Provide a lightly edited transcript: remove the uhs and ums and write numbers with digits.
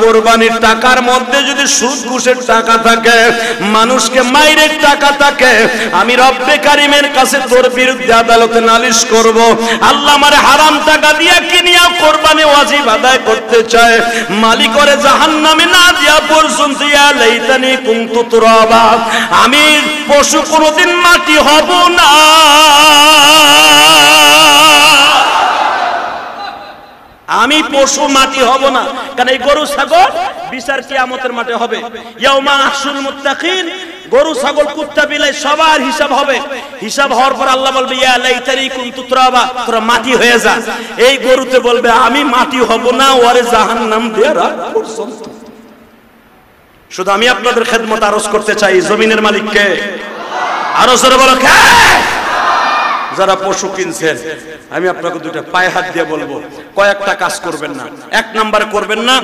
কোরবানির টাকার মধ্যে যদি সুদ ঘুষের টাকা থাকে, মানুষকে মাইরের টাকা থাকে, আমি রব্বে কারিমের কাছে তোর বিরুদ্ধে আদালতে নালিশ করব। আল্লাহ আমারে হারাম টাকা দিয়া কিনিয়া কোরবানি ওয়াজিব আদায় করতে চায়, মালিক করে জাহান্নামে না দিয়া পর্যন্ত ইয়া লাইতানি কুনতু তুরাবা, আমি পশু কোনদিন মাটি হব না। আমি পশু মাটি হব না, কারণ এই গরু ছাগল বিচার কিয়ামতের মাঠে হবে। ইয়াউমা আহশুল মুত্তাকিন, গরু ছাগল কুত্তা বিলাই সবার হিসাব হবে। হিসাব হওয়ার পর আল্লাহ বলবে ইয়া লাইতানি কুনতু তুরাবা, তোরা মাটি হয়ে যা। এই গরুতে বলবে আমি মাটি হব না, ওরে জাহান্নাম দিয়ে রাখ পর্যন্ত। শুধু আমি আপনাদের খেদমত আরজ করতে চাই, জমিনের মালিককে আরো জোরে বলো কে? যারা পশু কিনছেন, আমি আপনাকে দুটো পায়ে হাত দিয়ে বলবো, কয়েকটা কাজ করবেন না। এক নাম্বার করবেন না,